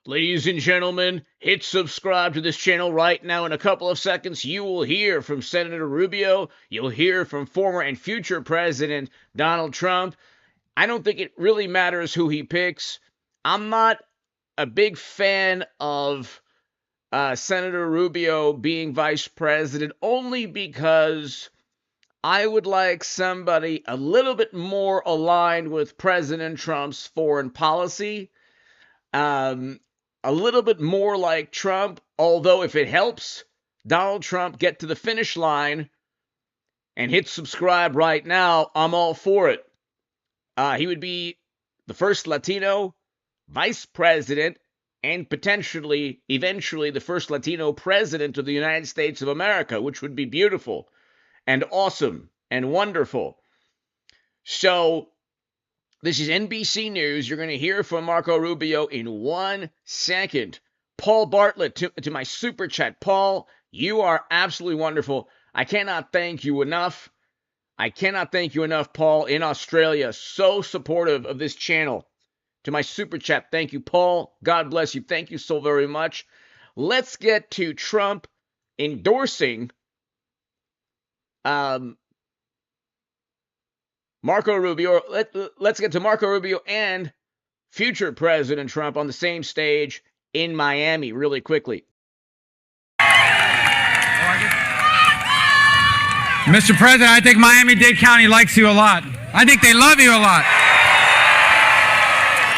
Ladies and gentlemen, hit subscribe to this channel right now. In a couple of seconds, you will hear from Senator Rubio. You'll hear from former and future President Donald Trump. I don't think it really matters who he picks. I'm not a big fan of Senator Rubio being vice president only because I would like somebody a little bit more aligned with President Trump's foreign policy. A little bit more like Trump, although if it helps Donald Trump get to the finish line and hit subscribe right now, I'm all for it. He would be the first Latino vice president and potentially, eventually, the first Latino president of the United States of America, which would be beautiful and awesome and wonderful. So, this is NBC News. You're going to hear from Marco Rubio in 1 second. Paul Bartlett to my super chat. Paul, you are absolutely wonderful. I cannot thank you enough. Paul, in Australia. So supportive of this channel. To my super chat, thank you, Paul. God bless you. Thank you so very much. Let's get to Trump endorsing Marco Rubio. Let's get to Marco Rubio and future President Trump on the same stage in Miami really quickly. Mr. President, I think Miami-Dade County likes you a lot. I think they love you a lot.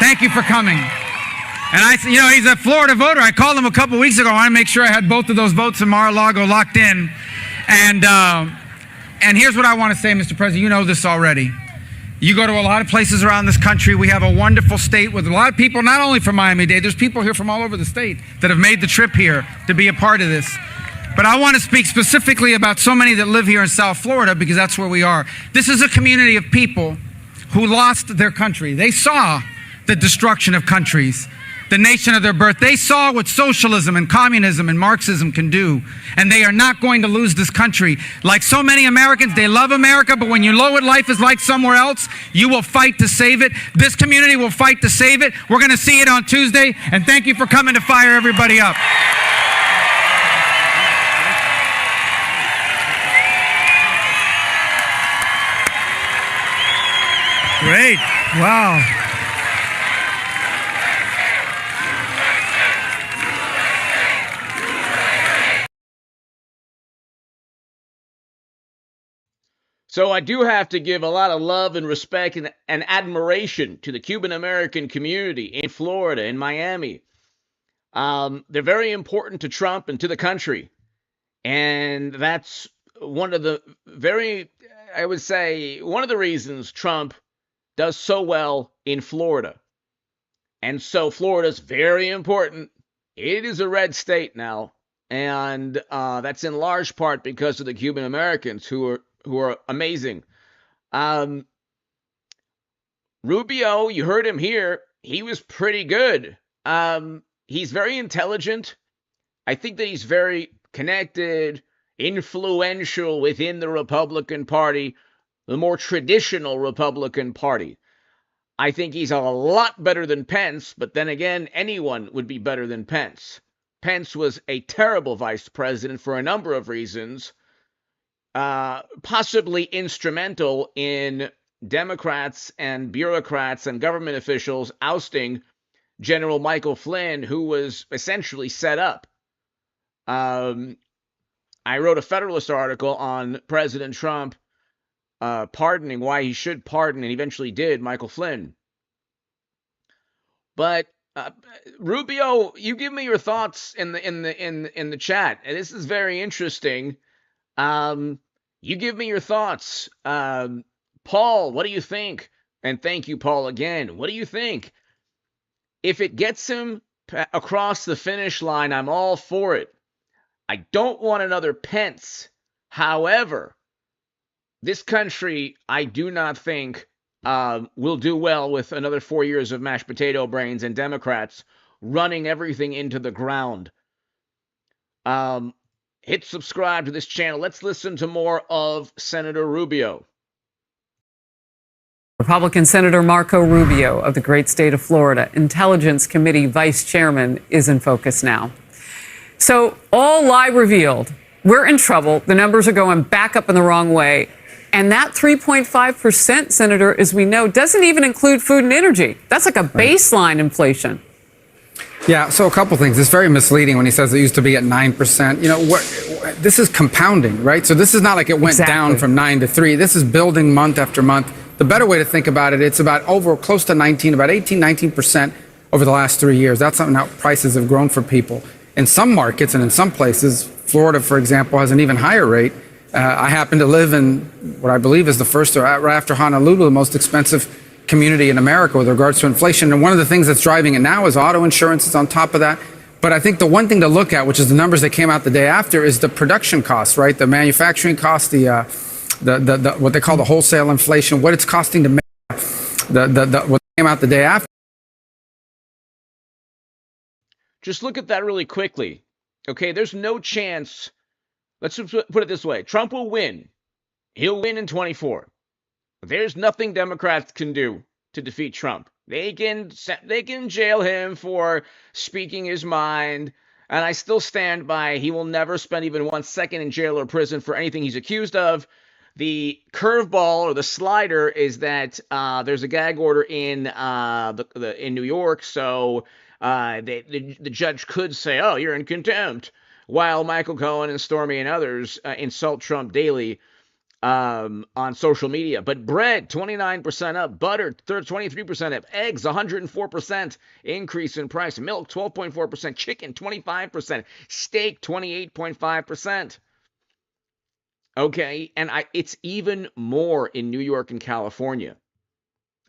Thank you for coming. And he's a Florida voter. I called him a couple weeks ago. I want to make sure I had both of those votes in Mar-a-Lago locked in. And here's what I want to say, Mr. President. You know this already. You go to a lot of places around this country. We have a wonderful state with a lot of people, not only from Miami-Dade. There's people here from all over the state that have made the trip here to be a part of this. But I want to speak specifically about so many that live here in South Florida because that's where we are. This is a community of people who lost their country. They saw the destruction of countries, the nation of their birth. They saw what socialism and communism and Marxism can do, and they are not going to lose this country. Like so many Americans, they love America, but when you know what life is like somewhere else, you will fight to save it. This community will fight to save it. We're going to see it on Tuesday, and thank you for coming to fire everybody up. Great. Wow. So I do have to give a lot of love and respect and admiration to the Cuban-American community in Florida, in Miami. They're very important to Trump and to the country. And that's one of the one of the reasons Trump does so well in Florida. And so Florida's very important. It is a red state now. And that's in large part because of the Cuban Americans who are amazing. Rubio, you heard him here. He was pretty good. He's very intelligent. I think that he's very connected, influential within the Republican Party, the more traditional Republican Party. I think he's a lot better than Pence, but then again, anyone would be better than Pence. Pence was a terrible vice president for a number of reasons. Possibly instrumental in Democrats and bureaucrats and government officials ousting General Michael Flynn, who was essentially set up. I wrote a Federalist article on President Trump pardoning, why he should pardon, and eventually did, Michael Flynn. But Rubio, you give me your thoughts in the chat. And this is very interesting. You give me your thoughts. Paul, what do you think? And thank you, Paul, again. What do you think? If it gets him across the finish line, I'm all for it. I don't want another Pence. However, this country, I do not think, will do well with another 4 years of mashed potato brains and Democrats running everything into the ground. Hit subscribe to this channel. Let's listen to more of Senator Rubio. Republican Senator Marco Rubio of the great state of Florida, Intelligence Committee Vice Chairman, is in focus now. So, all lie revealed, we're in trouble. The numbers are going back up in the wrong way. And that 3.5%, Senator, as we know, doesn't even include food and energy. That's like a baseline inflation. Yeah, so a couple things. It's very misleading when he says it used to be at 9%. You know, this is compounding, right? So this is not like it went down from 9 to 3. This is building month after month. The better way to think about it, it's about close to 19, about 18, 19% over the last 3 years. That's how prices have grown for people. In some markets and in some places, Florida, for example, has an even higher rate. I happen to live in what I believe is the first, or right after Honolulu, the most expensive community in America with regards to inflation. And one of the things that's driving it now is auto insurance is on top of that. But I think the one thing to look at, which is the numbers that came out the day after, is the production costs, right? The manufacturing costs, the what they call the wholesale inflation, what it's costing to make what came out the day after. Just look at that really quickly. Okay, there's no chance. Let's just put it this way. Trump will win. He'll win in 24. There's nothing Democrats can do to defeat Trump. They can jail him for speaking his mind, and I still stand by he will never spend even 1 second in jail or prison for anything he's accused of. The curveball or the slider is that there's a gag order in in New York, so the judge could say, "Oh, you're in contempt," while Michael Cohen and Stormy and others insult Trump daily on social media. But bread, 29% up, butter, 23% up, eggs, 104% increase in price, milk, 12.4%, chicken, 25%, steak, 28.5%. Okay, and it's even more in New York and California.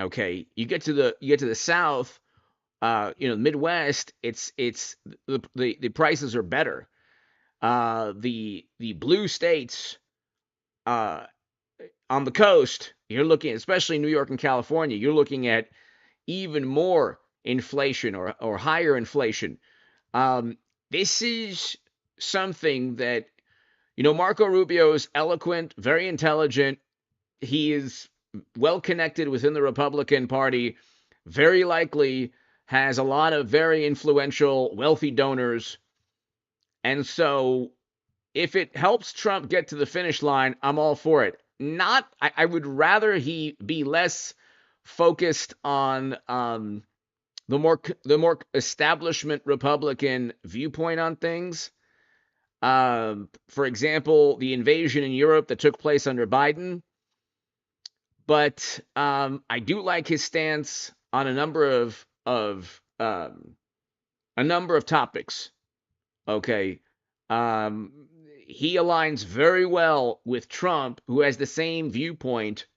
Okay, you get to the South, Midwest, it's the prices are better. The blue states on the coast, you're looking, especially New York and California, you're looking at even more inflation or higher inflation. This is something that, Marco Rubio is eloquent, very intelligent. He is well connected within the Republican Party, very likely has a lot of very influential, wealthy donors. And so if it helps Trump get to the finish line, I'm all for it. I would rather he be less focused on the more establishment Republican viewpoint on things. For example, the invasion in Europe that took place under Biden. But I do like his stance on a number of topics. Okay. He aligns very well with Trump, who has the same viewpoint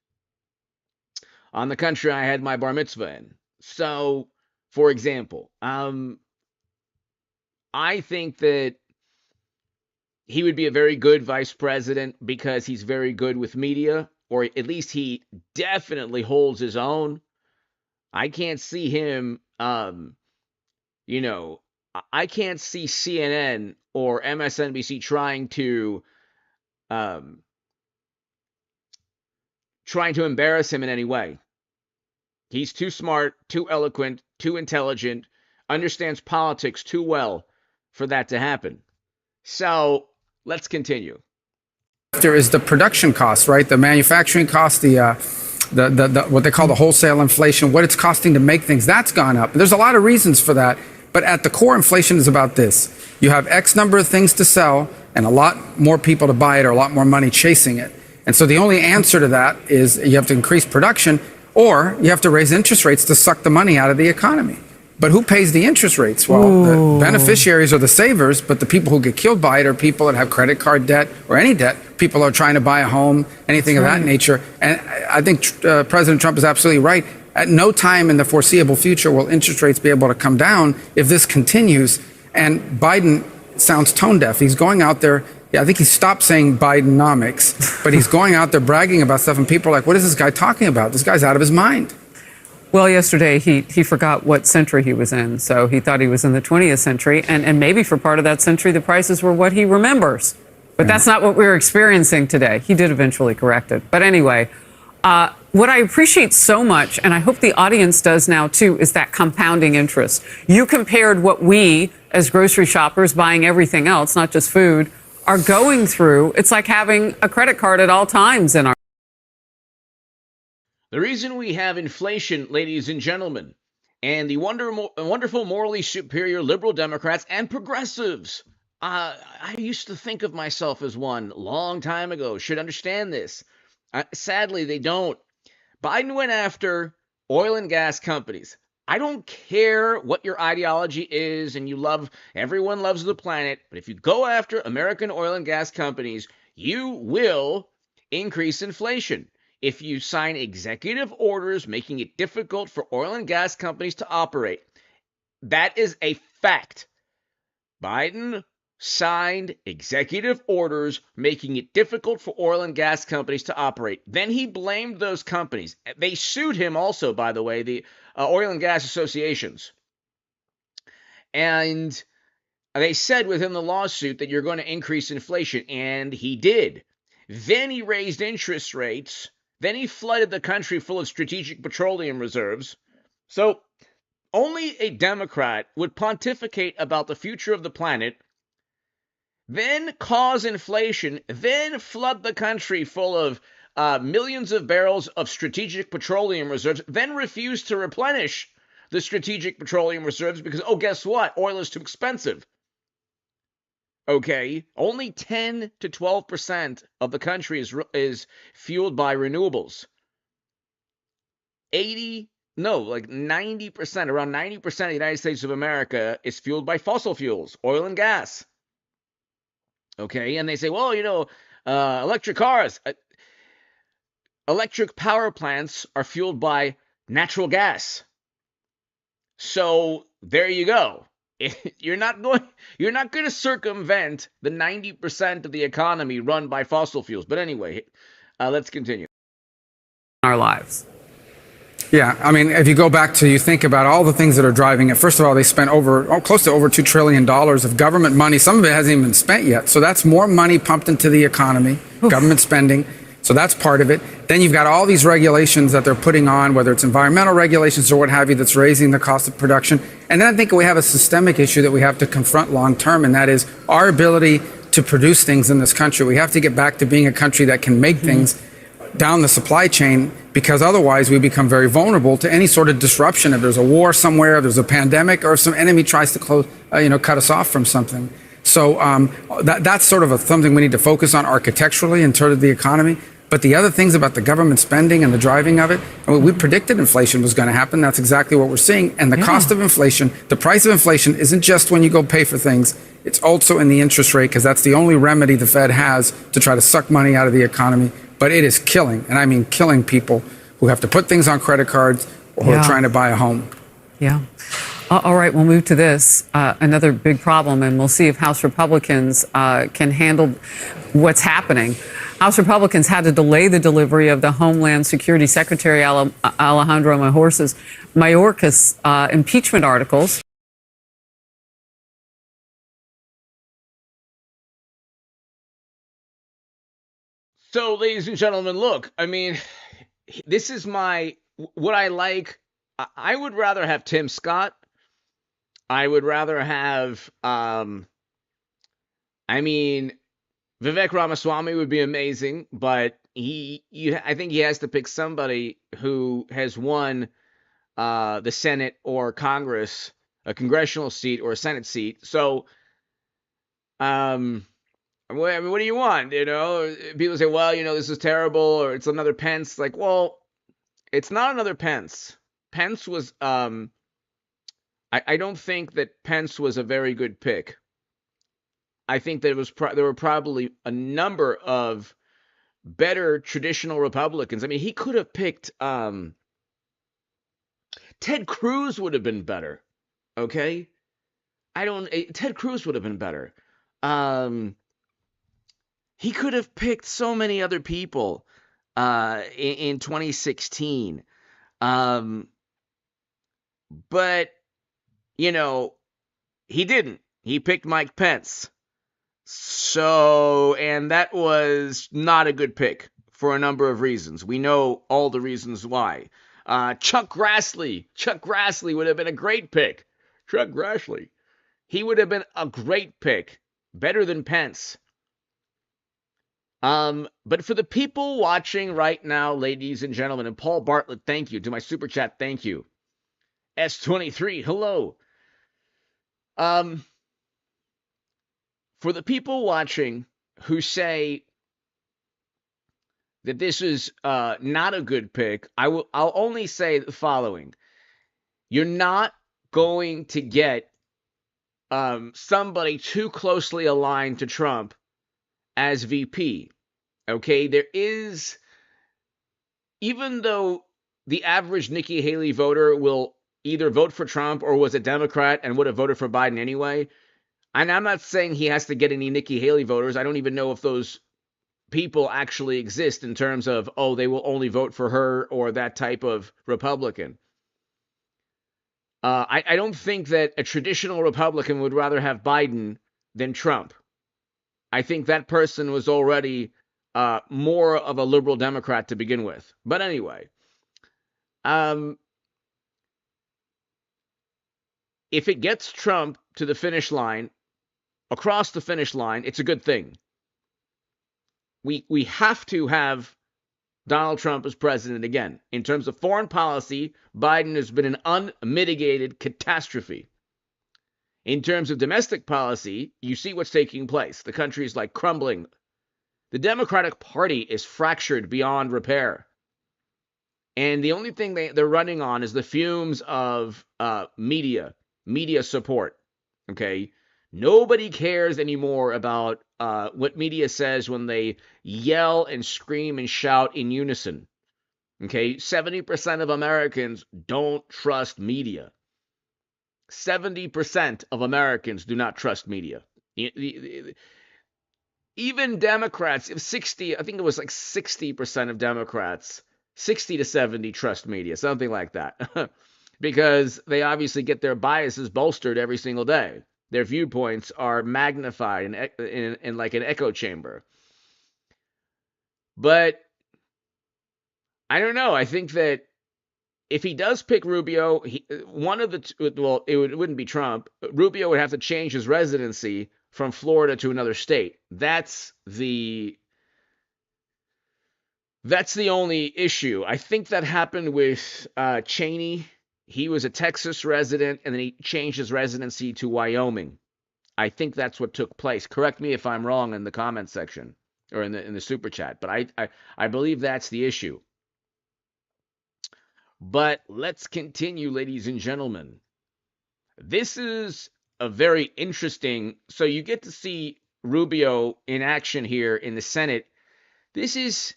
on the country I had my bar mitzvah in. So, for example, I think that he would be a very good vice president because he's very good with media, or at least he definitely holds his own. I can't see him, I can't see CNN or MSNBC trying to embarrass him in any way. He's too smart, too eloquent, too intelligent, understands politics too well for that to happen. So let's continue. There is the production costs, right? The manufacturing costs, the what they call the wholesale inflation, what it's costing to make things, that's gone up. There's a lot of reasons for that. But at the core, inflation is about this. You have X number of things to sell and a lot more people to buy it or a lot more money chasing it. And so the only answer to that is you have to increase production or you have to raise interest rates to suck the money out of the economy. But who pays the interest rates? Well, the beneficiaries are the savers, but the people who get killed by it are people that have credit card debt or any debt. People are trying to buy a home, anything of that nature. And I think President Trump is absolutely right. At no time in the foreseeable future will interest rates be able to come down if this continues. And Biden sounds tone deaf. He's going out there. I think he stopped saying Bidenomics, but he's going out there bragging about stuff, and people are like, what is this guy talking about? This guy's out of his mind. Well, yesterday he forgot what century he was in, so he thought he was in the 20th century, and maybe for part of that century the prices were what he remembers. But that's not what we're experiencing today. He did eventually correct it. But anyway, what I appreciate so much, and I hope the audience does now too, is that compounding interest. You compared what we, as grocery shoppers buying everything else, not just food, are going through. It's like having a credit card at all times in our. The reason we have inflation, ladies and gentlemen, and the wonderful, morally superior liberal Democrats and progressives, I used to think of myself as one long time ago, should understand this. Sadly, they don't. Biden went after oil and gas companies. I don't care what your ideology is and everyone loves the planet, but if you go after American oil and gas companies, you will increase inflation. If you sign executive orders making it difficult for oil and gas companies to operate, that is a fact. Biden signed executive orders making it difficult for oil and gas companies to operate. Then he blamed those companies. They sued him also, by the way, the oil and gas associations. And they said within the lawsuit that you're going to increase inflation, and he did. Then he raised interest rates. Then he flooded the country full of strategic petroleum reserves. So only a Democrat would pontificate about the future of the planet, then cause inflation, then flood the country full of millions of barrels of strategic petroleum reserves, then refuse to replenish the strategic petroleum reserves because, oh, guess what? Oil is too expensive. Okay, only 10 to 12% of the country is fueled by renewables. 90%, around 90% of the United States of America is fueled by fossil fuels, oil and gas. Okay, and they say, well, electric cars, electric power plants are fueled by natural gas. So there you go. You're not going to circumvent the 90% of the economy run by fossil fuels. But anyway, let's continue. Our lives. Yeah, I mean, if you think about all the things that are driving it. First of all, they spent close to over $2 trillion of government money. Some of it hasn't even been spent yet. So that's more money pumped into the economy, government spending. So that's part of it. Then you've got all these regulations that they're putting on, whether it's environmental regulations or what have you, that's raising the cost of production. And then I think we have a systemic issue that we have to confront long term, and that is our ability to produce things in this country. We have to get back to being a country that can make things down the supply chain, because otherwise we become very vulnerable to any sort of disruption. If there's a war somewhere, if there's a pandemic, or if some enemy tries to cut us off from something. So that's sort of something we need to focus on architecturally in terms of the economy. But the other things about the government spending and the driving of it, we predicted inflation was going to happen. That's exactly what we're seeing. And the cost of inflation, the price of inflation isn't just when you go pay for things. It's also in the interest rate, because that's the only remedy the Fed has to try to suck money out of the economy. But it is killing, and I mean killing, people who have to put things on credit cards or who are trying to buy a home. Yeah. All right, we'll move to this, another big problem, and we'll see if House Republicans can handle what's happening. House Republicans had to delay the delivery of the Homeland Security Secretary Alejandro Mayorkas' impeachment articles. So, ladies and gentlemen, look, I mean, this is what I like. I would rather have Tim Scott. I would rather have, Vivek Ramaswamy would be amazing, but I think he has to pick somebody who has won the Senate or Congress, a congressional seat or a Senate seat. So, what do you want? People say, well, this is terrible, or it's another Pence. Like, well, it's not another Pence. Pence was, I don't think that Pence was a very good pick. I think there were probably a number of better traditional Republicans. I mean, he could have picked, Ted Cruz would have been better. Okay? Ted Cruz would have been better. He could have picked so many other people in 2016. But, he didn't. He picked Mike Pence. So, and that was not a good pick for a number of reasons. We know all the reasons why. Chuck Grassley would have been a great pick. Chuck Grassley. He would have been a great pick. Better than Pence. But for the people watching right now, ladies and gentlemen, and Paul Bartlett, thank you. To my super chat, thank you. S23, hello. For the people watching who say that this is not a good pick, I'll only say the following. You're not going to get somebody too closely aligned to Trump as VP. Okay, there is, even though the average Nikki Haley voter will either vote for Trump or was a Democrat and would have voted for Biden anyway, and I'm not saying he has to get any Nikki Haley voters. I don't even know if those people actually exist in terms of, oh, they will only vote for her or that type of Republican. I don't think that a traditional Republican would rather have Biden than Trump. I think that person was already more of a liberal Democrat to begin with. But anyway, if it gets Trump to the finish line, across the finish line, it's a good thing. We have to have Donald Trump as president again. In terms of foreign policy, Biden has been an unmitigated catastrophe. In terms of domestic policy, you see what's taking place. The country is like crumbling. The Democratic Party is fractured beyond repair. And the only thing they're running on is the fumes of media support. Okay? Nobody cares anymore about what media says when they yell and scream and shout in unison. Okay? 70% of Americans don't trust media. 70% of Americans do not trust media. Even Democrats, 60, I think it was like 60% of Democrats, 60 to 70 trust media, something like that. Because they obviously get their biases bolstered every single day. Their viewpoints are magnified in like an echo chamber. But I don't know. I think that if he does pick Rubio, it wouldn't be Trump. Rubio would have to change his residency from Florida to another state. That's the only issue. I think that happened with Cheney. He was a Texas resident, and then he changed his residency to Wyoming. I think that's what took place. Correct me if I'm wrong in the comment section or in the super chat, but I believe that's the issue. But let's continue, ladies and gentlemen. This is a very interesting, so you get to see Rubio in action here in the Senate. This is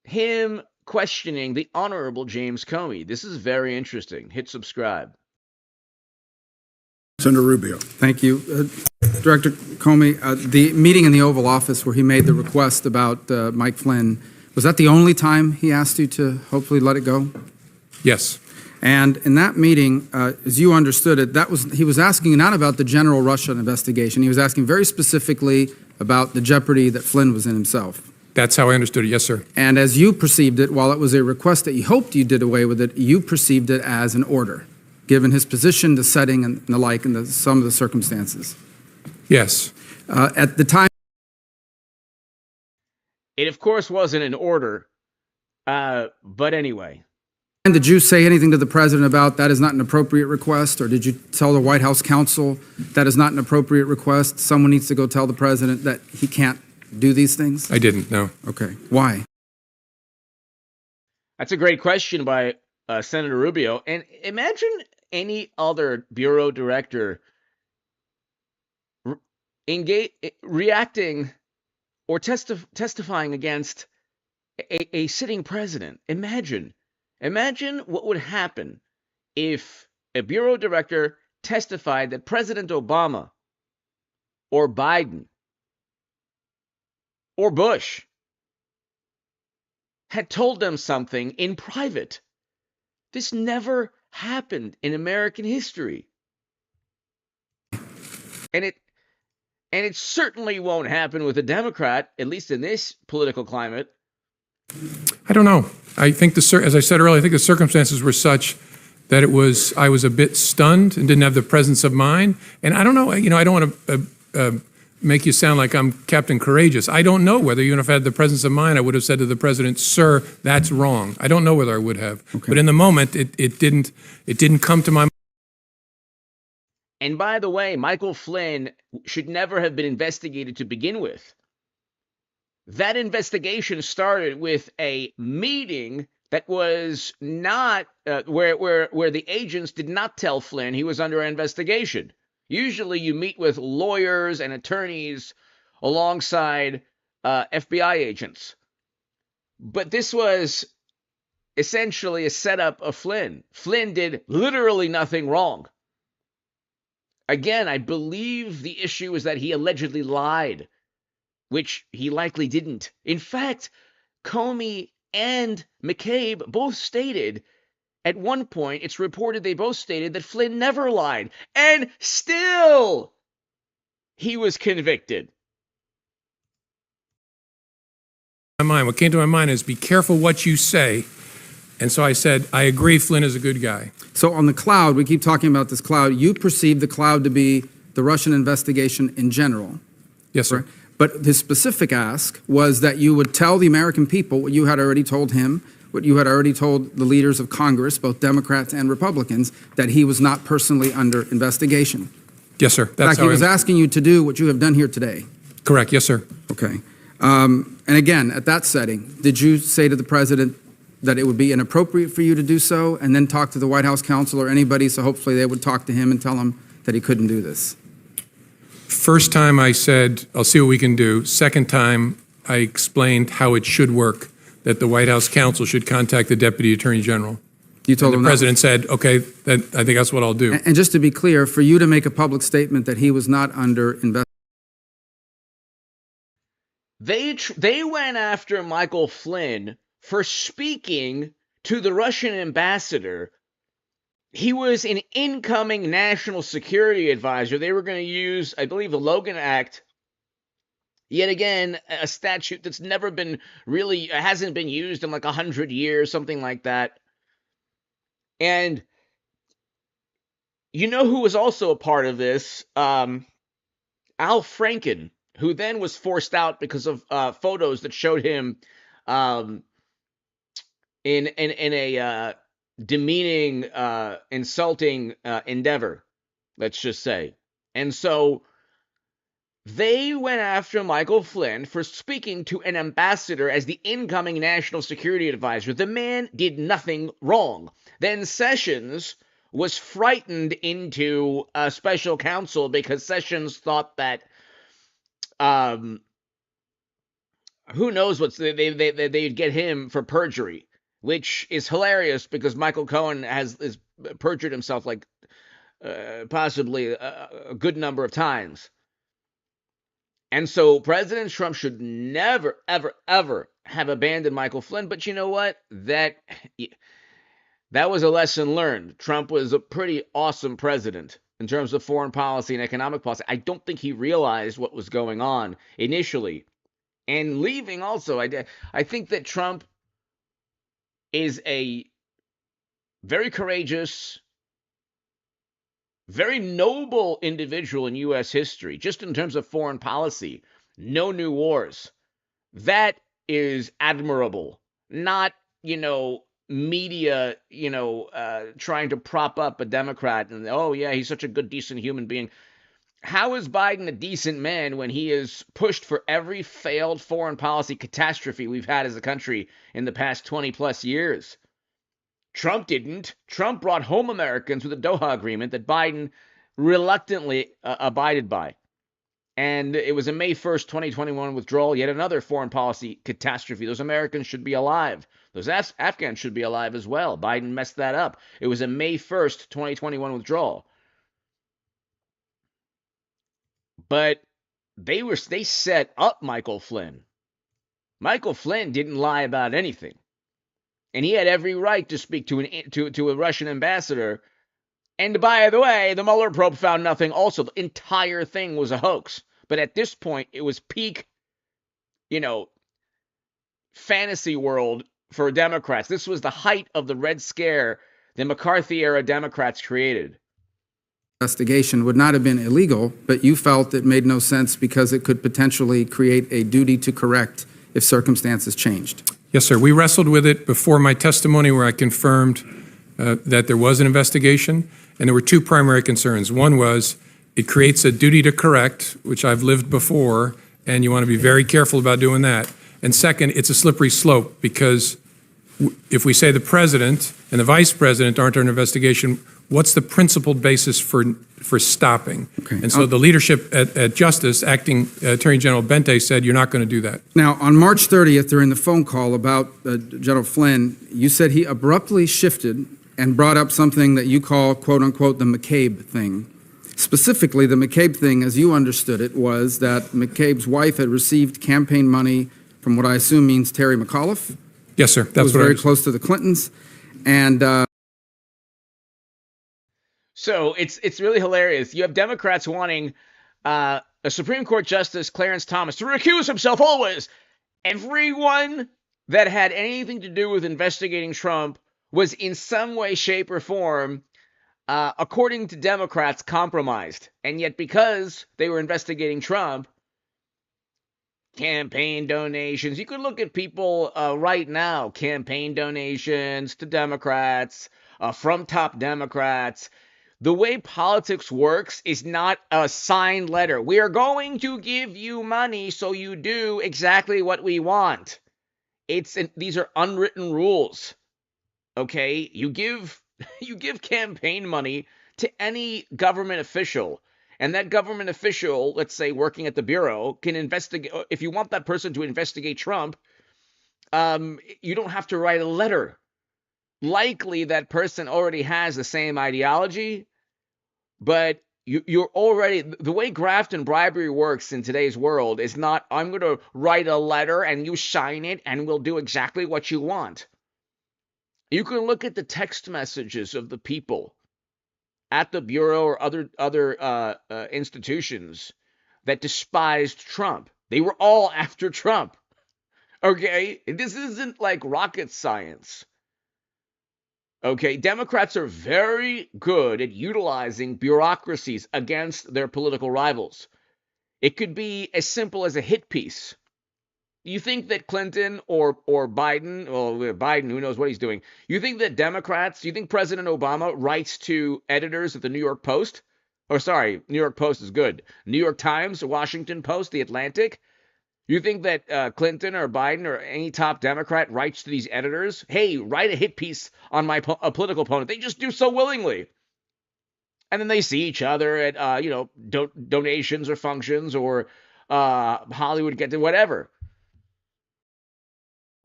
him questioning the Honorable James Comey. This is very interesting. Hit subscribe. Senator Rubio. Thank you. Director Comey, the meeting in the Oval Office where he made the request about Mike Flynn, was that the only time he asked you to hopefully let it go? Yes. And in that meeting, as you understood it, he was asking not about the general Russia investigation. He was asking very specifically about the jeopardy that Flynn was in himself. That's how I understood it. Yes, sir. And as you perceived it, while it was a request that you hoped you did away with it, you perceived it as an order, given his position, the setting, and the like, and some of the circumstances. Yes. At the time, it of course wasn't an order, but anyway. did you say anything to the president about that is not an appropriate request, or did you tell the White House counsel that is not an appropriate request? Someone needs to go tell the president that he can't do these things? I didn't, no. Okay. Why? That's a great question by Senator Rubio. And imagine any other bureau director reacting or testifying against a sitting president. Imagine what would happen if a bureau director testified that President Obama or Biden or Bush had told them something in private. This never happened in American history. And it certainly won't happen with a Democrat, at least in this political climate. I don't know. I think as I said earlier, I think the circumstances were such that I was a bit stunned and didn't have the presence of mind. And I don't know, I don't want to make you sound like I'm Captain Courageous. I don't know whether even if I had the presence of mind, I would have said to the president, "Sir, that's wrong." I don't know whether I would have. Okay. But in the moment, it didn't come to my mind. And by the way, Michael Flynn should never have been investigated to begin with. That investigation started with a meeting that was not where the agents did not tell Flynn he was under investigation. Usually you meet with lawyers and attorneys alongside FBI agents. But this was essentially a setup of Flynn. Flynn did literally nothing wrong. Again, I believe the issue is that he allegedly lied, which he likely didn't. In fact, Comey and McCabe both stated, at one point, it's reported they both stated that Flynn never lied. And still, he was convicted. What came to my mind is be careful what you say. And so I said, I agree, Flynn is a good guy. So on the cloud, we keep talking about this cloud. You perceive the cloud to be the Russian investigation in general. Yes, sir. Right? But his specific ask was that you would tell the American people what you had already told him, what you had already told the leaders of Congress, both Democrats and Republicans, that he was not personally under investigation. Yes, sir. In fact, he was asking you to do what you have done here today. Correct. Yes, sir. Okay. And again, at that setting, did you say to the president that it would be inappropriate for you to do so and then talk to the White House counsel or anybody so hopefully they would talk to him and tell him that he couldn't do this? First time I said, I'll see what we can do. Second time, I explained how it should work, that the White House counsel should contact the Deputy Attorney General. You told him the president said, okay, I think that's what I'll do. And just to be clear, for you to make a public statement that he was not under investigation. They went after Michael Flynn for speaking to the Russian ambassador. He was an incoming national security advisor. They were going to use, I believe, the Logan Act. Yet again, a statute that's never been really, hasn't been used in like 100 years, something like that. And you know who was also a part of this? Al Franken, who then was forced out because of photos that showed him in a demeaning, insulting endeavor, let's just say. And so they went after Michael Flynn for speaking to an ambassador as the incoming national security advisor. The man did nothing wrong. Then Sessions was frightened into a special counsel because Sessions thought that who knows what they'd get him for perjury, which is hilarious because Michael Cohen is perjured himself like possibly a good number of times. And so President Trump should never, ever, ever have abandoned Michael Flynn. But you know what? That was a lesson learned. Trump was a pretty awesome president in terms of foreign policy and economic policy. I don't think he realized what was going on initially. And leaving also, I think that Trump is a very courageous, very noble individual in U.S. history, just in terms of foreign policy. No new wars. That is admirable. Not, media, trying to prop up a Democrat and, oh, yeah, he's such a good, decent human being. How is Biden a decent man when he is pushed for every failed foreign policy catastrophe we've had as a country in the past 20 plus years? Trump didn't. Trump brought home Americans with a Doha agreement that Biden reluctantly abided by. And it was a May 1st, 2021 withdrawal, yet another foreign policy catastrophe. Those Americans should be alive. Those Afghans should be alive as well. Biden messed that up. It was a May 1st, 2021 withdrawal. But they set up Michael Flynn. Michael Flynn didn't lie about anything. And he had every right to speak to a Russian ambassador. And by the way, the Mueller probe found nothing also. The entire thing was a hoax. But at this point, it was peak, fantasy world for Democrats. This was the height of the Red Scare the McCarthy era Democrats created. Investigation would not have been illegal, but you felt it made no sense because it could potentially create a duty to correct if circumstances changed. Yes, sir. We wrestled with it before my testimony where I confirmed that there was an investigation, and there were two primary concerns. One was it creates a duty to correct, which I've lived before, and you want to be very careful about doing that. And second, it's a slippery slope because if we say the president and the vice president aren't under investigation, what's the principled basis for stopping? Okay. And so the leadership at Justice, Acting Attorney General Bente, said you're not going to do that. Now, on March 30th, during the phone call about General Flynn, you said he abruptly shifted and brought up something that you call, quote unquote, the McCabe thing. Specifically, the McCabe thing, as you understood it, was that McCabe's wife had received campaign money from what I assume means Terry McAuliffe. Yes, sir. That's was very close to the Clintons, and so it's really hilarious. You have Democrats wanting a Supreme Court Justice Clarence Thomas to recuse himself always. Everyone that had anything to do with investigating Trump was in some way, shape, or form, according to Democrats, compromised. And yet, because they were investigating Trump, campaign donations. You could look at people right now, campaign donations to Democrats, from top Democrats. The way politics works is not a signed letter. We are going to give you money so you do exactly what we want. These are unwritten rules. Okay? You give campaign money to any government official. And that government official, let's say working at the Bureau, can investigate. If you want that person to investigate Trump, you don't have to write a letter. Likely that person already has the same ideology, but you're already, the way graft and bribery works in today's world is not, I'm going to write a letter and you sign it and we'll do exactly what you want. You can look at the text messages of the people at the Bureau or other institutions that despised Trump. They were all after Trump. Okay? This isn't like rocket science. Okay? Democrats are very good at utilizing bureaucracies against their political rivals. It could be as simple as a hit piece. You think that Clinton or Biden, well, Biden, who knows what he's doing. You think that Democrats, you think President Obama writes to editors at the New York Post? Or sorry, New York Post is good. New York Times, Washington Post, The Atlantic? You think that Clinton or Biden or any top Democrat writes to these editors, hey, write a hit piece on my political opponent? They just do so willingly. And then they see each other at, donations or functions or Hollywood get to whatever.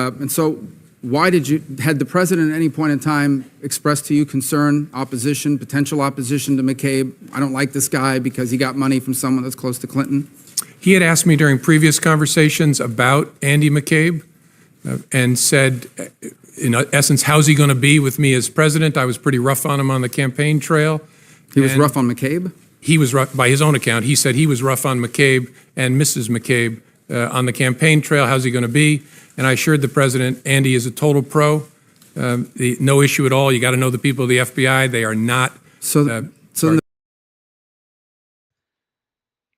And so had the president at any point in time expressed to you concern, opposition, potential opposition to McCabe? I don't like this guy because he got money from someone that's close to Clinton. He had asked me during previous conversations about Andy McCabe and said, in essence, how's he going to be with me as president? I was pretty rough on him on the campaign trail. He was rough on McCabe? He was rough, by his own account. He said he was rough on McCabe and Mrs. McCabe on the campaign trail. How's he going to be? And I assured the president, Andy is a total pro. No issue at all. You got to know the people of the FBI. They are not.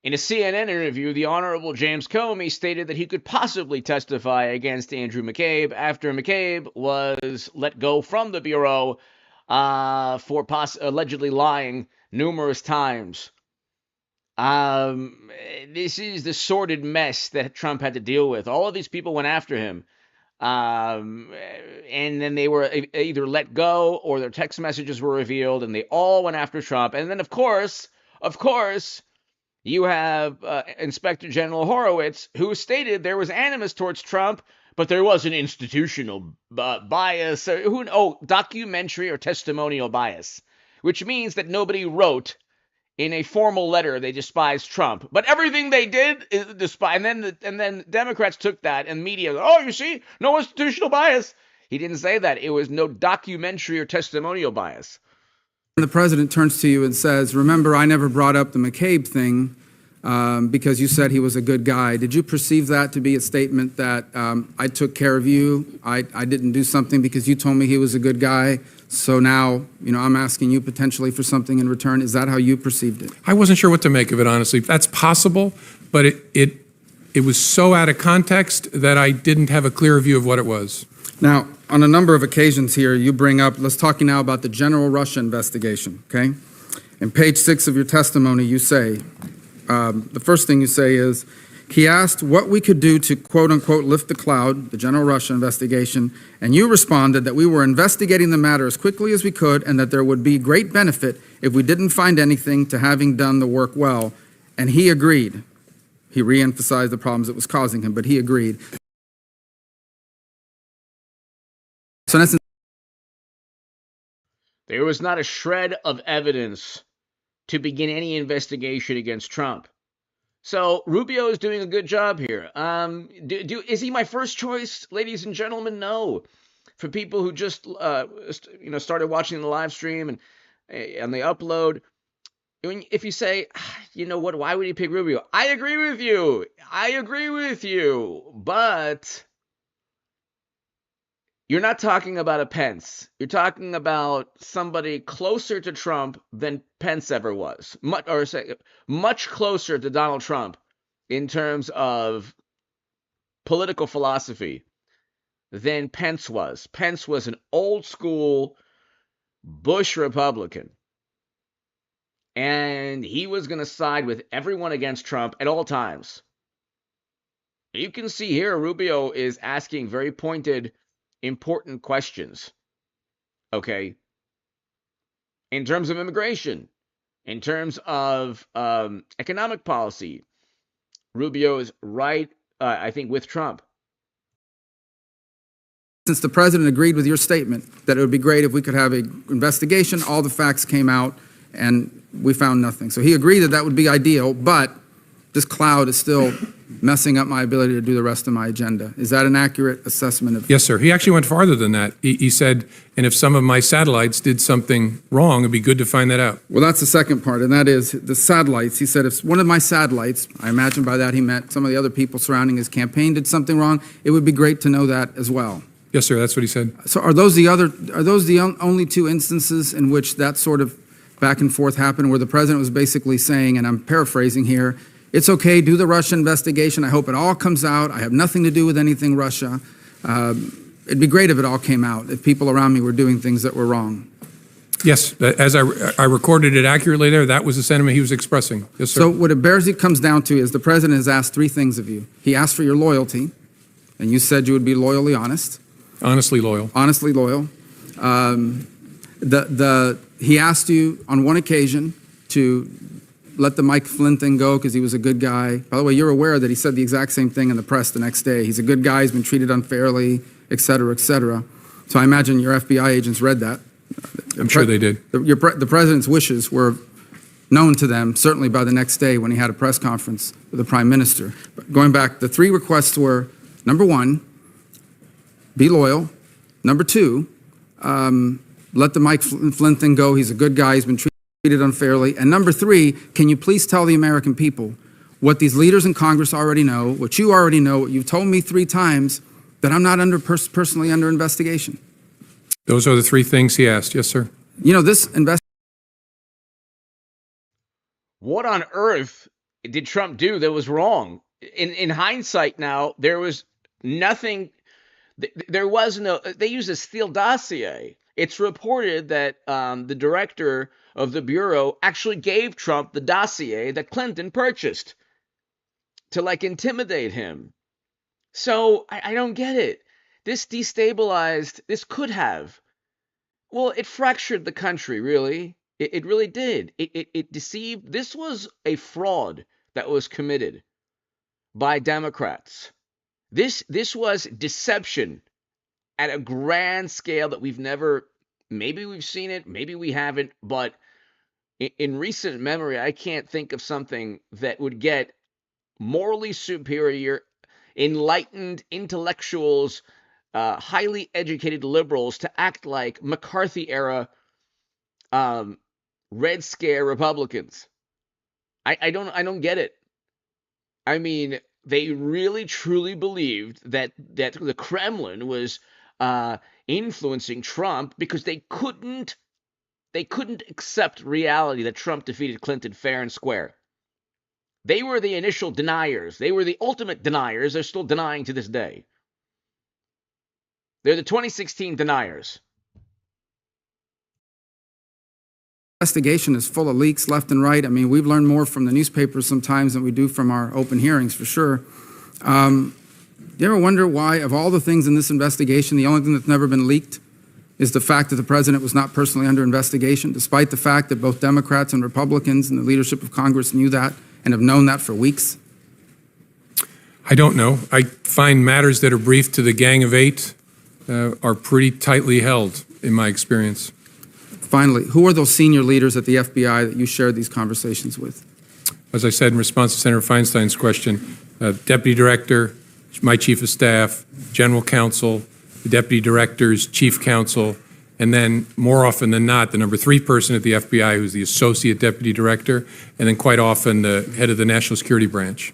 In a CNN interview, the Honorable James Comey stated that he could possibly testify against Andrew McCabe after McCabe was let go from the Bureau for allegedly lying numerous times. This is the sordid mess that Trump had to deal with. All of these people went after him. And then they were either let go or their text messages were revealed and they all went after Trump. And then, of course, you have Inspector General Horowitz, who stated there was animus towards Trump, but there was an institutional bias, documentary or testimonial bias, which means that nobody wrote in a formal letter they despised Trump, but everything they did is despise. And then Democrats took that and media, you see, no institutional bias. He didn't say that. It was no documentary or testimonial bias. The president turns to you and says, remember, I never brought up the McCabe thing. because you said he was a good guy. Did you perceive that to be a statement that I took care of you, I didn't do something because you told me he was a good guy, so now, I'm asking you potentially for something in return? Is that how you perceived it? I wasn't sure what to make of it, honestly. That's possible, but it was so out of context that I didn't have a clear view of what it was. Now, on a number of occasions here, you bring up, let's talk now about the general Russia investigation, okay? In page 6 of your testimony, you say, the first thing you say is, he asked what we could do to, quote unquote, lift the cloud, the general Russia investigation, and you responded that we were investigating the matter as quickly as we could and that there would be great benefit if we didn't find anything to having done the work well. And he agreed. He re-emphasized the problems it was causing him, but he agreed. So in essence, there was not a shred of evidence to begin any investigation against Trump. So Rubio is doing a good job here. Is he my first choice, ladies and gentlemen? No. For people who just started watching the live stream and the upload, if you say, you know what, why would he pick Rubio? I agree with you. But you're not talking about a Pence. You're talking about somebody closer to Trump than Pence ever was, much closer to Donald Trump in terms of political philosophy than Pence was. Pence was an old school Bush Republican, and he was going to side with everyone against Trump at all times. You can see here Rubio is asking very pointed, important questions, okay, in terms of immigration, in terms of economic policy. Rubio is right, I think, with Trump. Since the president agreed with your statement that it would be great if we could have an investigation, all the facts came out, and we found nothing. So he agreed that that would be ideal, but this cloud is still messing up my ability to do the rest of my agenda. Is that an accurate assessment of? Yes, sir. He actually went farther than that. He said, and if some of my satellites did something wrong, it'd be good to find that out. Well, that's the second part, and that is the satellites. He said if one of my satellites, I imagine by that he meant some of the other people surrounding his campaign did something wrong, it would be great to know that as well. Yes, sir. That's what he said. So are those the only two instances in which that sort of back and forth happened, where the president was basically saying, and I'm paraphrasing here, it's okay, do the Russia investigation. I hope it all comes out. I have nothing to do with anything Russia. It'd be great if it all came out, if people around me were doing things that were wrong. Yes, as I recorded it accurately there, that was the sentiment he was expressing. Yes, sir. So what it comes down to is the president has asked three things of you. He asked for your loyalty, and you said you would be loyally honest. Honestly loyal. Honestly loyal. He asked you on one occasion to let the Mike Flynn thing go because he was a good guy. By the way, you're aware that he said the exact same thing in the press the next day. He's a good guy, he's been treated unfairly, et cetera, et cetera. So I imagine your FBI agents read that. I'm sure they did. The president's wishes were known to them, certainly by the next day when he had a press conference with the prime minister. But going back, the three requests were, number one, be loyal. Number two, let the Mike Flynn thing go. He's a good guy. He's been treated unfairly. And number three, can you please tell the American people what these leaders in Congress already know, what you already know, what you've told me 3 times, that I'm not personally under investigation? Those are the 3 things he asked. Yes, sir. You know, this What on earth did Trump do that was wrong? In hindsight now, there was nothing. There was no, they used a Steele dossier. It's reported that the director of the Bureau actually gave Trump the dossier that Clinton purchased to intimidate him. So I don't get it. This destabilized, this could have. Well, it fractured the country, really. It really did. It deceived. This was a fraud that was committed by Democrats. This was deception at a grand scale that we've never, maybe we've seen it, maybe we haven't, but in recent memory, I can't think of something that would get morally superior, enlightened intellectuals, highly educated liberals to act like McCarthy-era Red Scare Republicans. I don't get it. I mean, they really truly believed that the Kremlin was influencing Trump because they couldn't accept reality that Trump defeated Clinton fair and square. They were the initial deniers. They were the ultimate deniers. They're still denying to this day. They're the 2016 deniers. Investigation is full of leaks left and right. I mean, we've learned more from the newspapers sometimes than we do from our open hearings, for sure. Do you ever wonder why, of all the things in this investigation, the only thing that's never been leaked is the fact that the president was not personally under investigation, despite the fact that both Democrats and Republicans and the leadership of Congress knew that and have known that for weeks? I don't know. I find matters that are briefed to the Gang of Eight are pretty tightly held, in my experience. Finally, who are those senior leaders at the FBI that you shared these conversations with? As I said in response to Senator Feinstein's question, Deputy Director, my Chief of Staff, General Counsel, the Deputy Director's Chief Counsel, and then more often than not, the number 3 person at the FBI who's the Associate Deputy Director, and then quite often the head of the National Security Branch.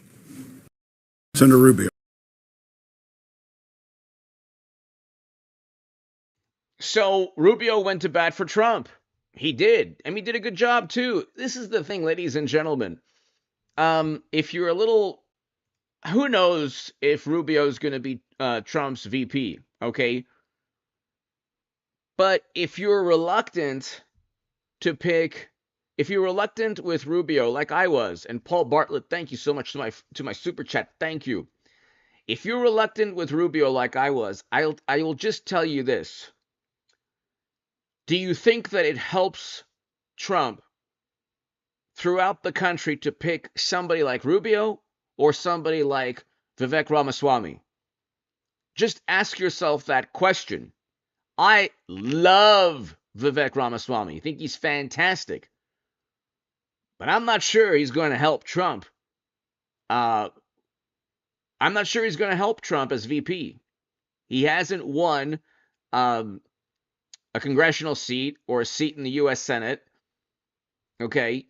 Senator Rubio. So Rubio went to bat for Trump. He did. I mean, he did a good job, too. This is the thing, ladies and gentlemen. If you're a little... Who knows if Rubio's going to be Trump's VP, okay? But if you're reluctant to pick... If you're reluctant with Rubio, like I was, and Paul Bartlett, thank you so much to my super chat, thank you. If you're reluctant with Rubio like I was, I will just tell you this. Do you think that it helps Trump throughout the country to pick somebody like Rubio or somebody like Vivek Ramaswamy? Just ask yourself that question. I love Vivek Ramaswamy. I think he's fantastic. But I'm not sure he's going to help Trump. I'm not sure he's going to help Trump as VP. He hasn't won a congressional seat or a seat in the U.S. Senate. Okay,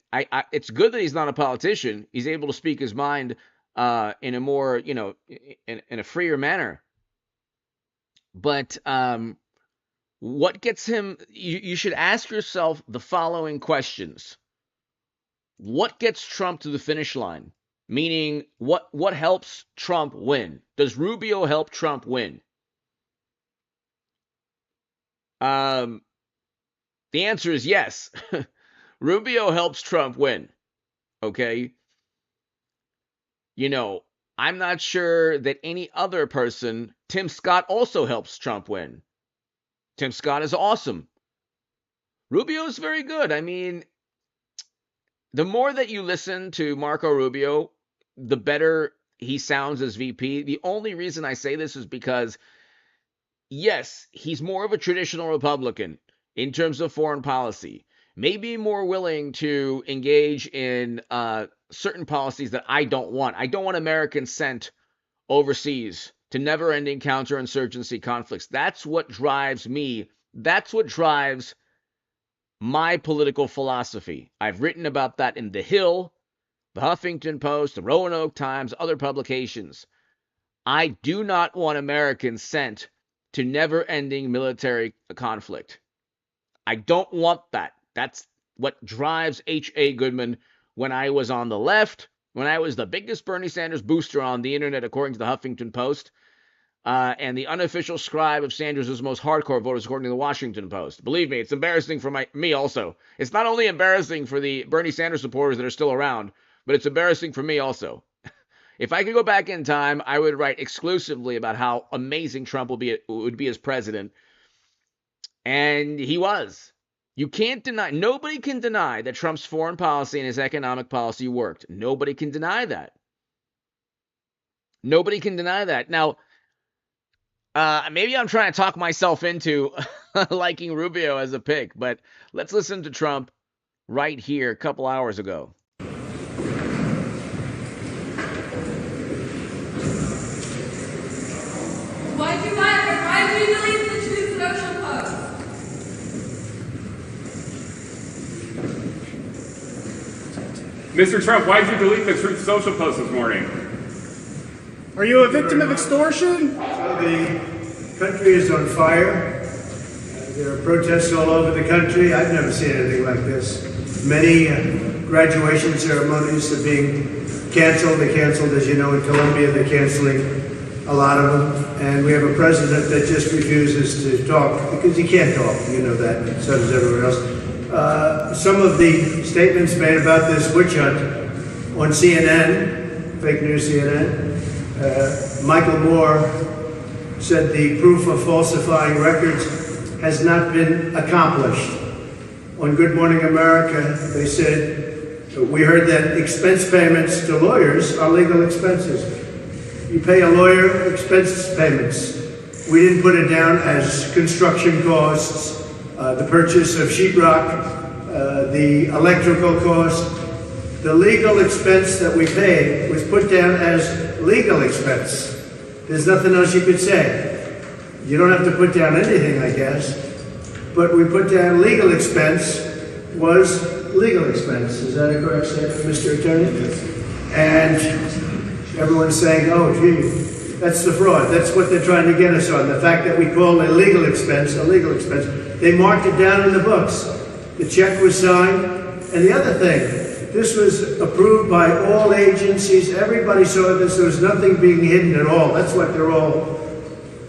it's good that he's not a politician. He's able to speak his mind in a more, in a freer manner. But what gets him? You should ask yourself the following questions: what gets Trump to the finish line? Meaning, what helps Trump win? Does Rubio help Trump win? The answer is yes. Rubio helps Trump win. Okay? I'm not sure that any other person... Tim Scott also helps Trump win. Tim Scott is awesome. Rubio is very good. I mean, the more that you listen to Marco Rubio, the better he sounds as VP. The only reason I say this is because, yes, he's more of a traditional Republican in terms of foreign policy. Maybe more willing to engage in certain policies that I don't want. I don't want Americans sent overseas to never-ending counterinsurgency conflicts. That's what drives me. That's what drives my political philosophy. I've written about that in The Hill, The Huffington Post, the Roanoke Times, other publications. I do not want Americans sent to never-ending military conflict. I don't want that. That's what drives H.A. Goodman when I was on the left, when I was the biggest Bernie Sanders booster on the internet, according to the Huffington Post, and the unofficial scribe of Sanders' most hardcore voters, according to the Washington Post. Believe me, it's embarrassing for me also. It's not only embarrassing for the Bernie Sanders supporters that are still around, but it's embarrassing for me also. If I could go back in time, I would write exclusively about how amazing Trump would be as president. And he was. You can't deny, nobody can deny that Trump's foreign policy and his economic policy worked. Nobody can deny that. Nobody can deny that. Now, maybe I'm trying to talk myself into liking Rubio as a pick, but let's listen to Trump right here a couple hours ago. Why do you delete the Truth Social post? Mr. Trump, why did you delete the Truth Social post this morning? Are you a victim of extortion? The country is on fire. There are protests all over the country. I've never seen anything like this. Many graduation ceremonies are being canceled. They canceled, as you know, in Colombia. They're canceling a lot of them. And we have a president that just refuses to talk because he can't talk. You know that. So does everyone else. Some of the statements made about this witch hunt on CNN, fake news CNN, Michael Moore said the proof of falsifying records has not been accomplished. On Good Morning America, they said, we heard that expense payments to lawyers are legal expenses. You pay a lawyer expense payments. We didn't put it down as construction costs, the purchase of sheetrock, the electrical cost. The legal expense that we paid was put down as legal expense. There's nothing else you could say. You don't have to put down anything, I guess. But we put down legal expense was legal expense. Is that a correct statement, Mr. Attorney? And everyone's saying, oh, gee, that's the fraud. That's what they're trying to get us on. The fact that we call a legal expense. They marked it down in the books. The check was signed. And the other thing, this was approved by all agencies. Everybody saw this. There was nothing being hidden at all. That's what they're all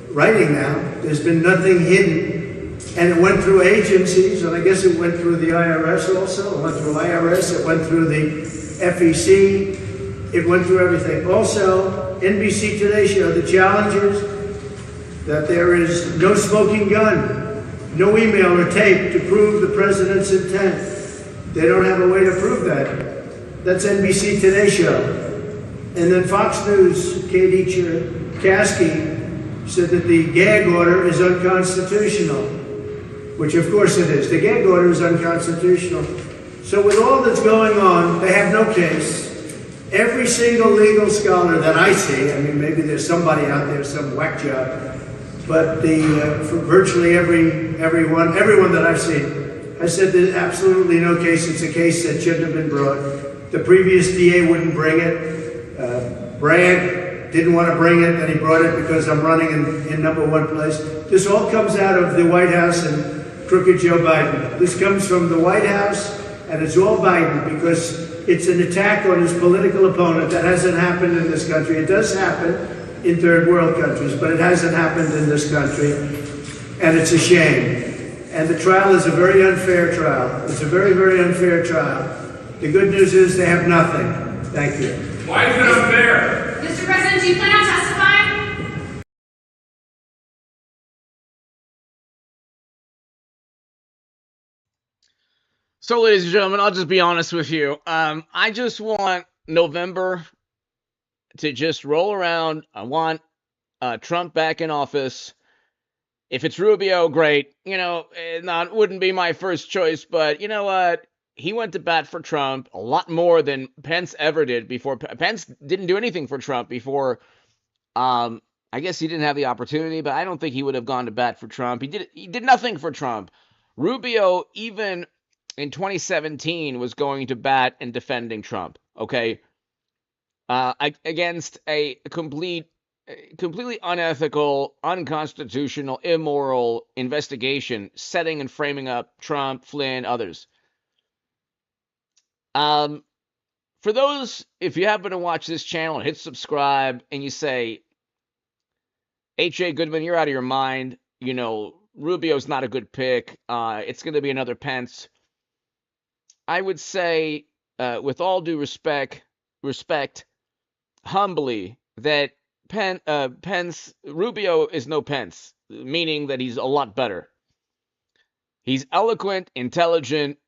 writing now. There's been nothing hidden. And it went through agencies, and I guess it went through the IRS also. It went through IRS. It went through the FEC. It went through everything. Also, NBC Today showed the challenges that there is no smoking gun, no email or tape to prove the president's intent. They don't have a way to prove that. That's NBC Today show. And then Fox News, Katie Cherkasky, said that the gag order is unconstitutional, which of course it is. The gag order is unconstitutional. So with all that's going on, they have no case. Every single legal scholar that I see, I mean, maybe there's somebody out there, some whack job, but for virtually everyone that I've seen, I said there's absolutely no case. It's a case that shouldn't have been brought. The previous DA wouldn't bring it. Bragg didn't want to bring it, and he brought it because I'm running in number one place. This all comes out of the White House and crooked Joe Biden. This comes from the White House, and it's all Biden because it's an attack on his political opponent. That hasn't happened in this country. It does happen in third world countries, but it hasn't happened in this country, and it's a shame. And the trial is a very unfair trial. It's a very, very unfair trial. The good news is they have nothing. Thank you. Why is it unfair? Mr. President, do you plan on testifying? So, ladies and gentlemen, I'll just be honest with you. I just want November to just roll around. I want Trump back in office. If it's Rubio, great. It wouldn't be my first choice, but you know what? He went to bat for Trump a lot more than Pence ever did before. Pence didn't do anything for Trump before. I guess he didn't have the opportunity, but I don't think he would have gone to bat for Trump. He did nothing for Trump. Rubio, even in 2017, was going to bat and defending Trump. Okay, against a completely unethical, unconstitutional, immoral investigation, setting and framing up Trump, Flynn, others. For those, if you happen to watch this channel and hit subscribe and you say, H.A. Goodman, you're out of your mind. Rubio's not a good pick. It's going to be another Pence. I would say, with all due respect, humbly, that Rubio is no Pence, meaning that he's a lot better. He's eloquent, intelligent.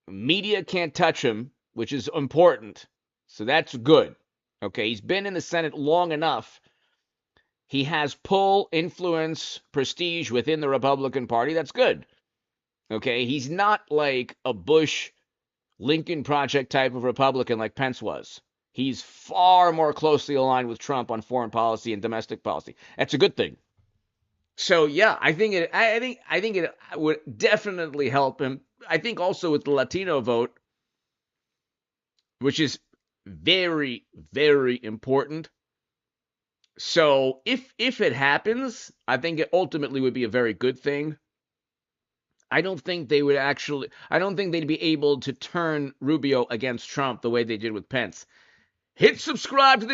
Media can't touch him, which is important. So that's good. Okay, he's been in the Senate long enough. He has pull, influence, prestige within the Republican Party. That's good. Okay, he's not like a Bush, Lincoln Project type of Republican like Pence was. He's far more closely aligned with Trump on foreign policy and domestic policy. That's a good thing. So yeah, I think it would definitely help him. I think also with the Latino vote, which is very, very important. So if it happens, I think it ultimately would be a very good thing. I don't think they would actually, I don't think they'd be able to turn Rubio against Trump the way they did with Pence. Hit subscribe to this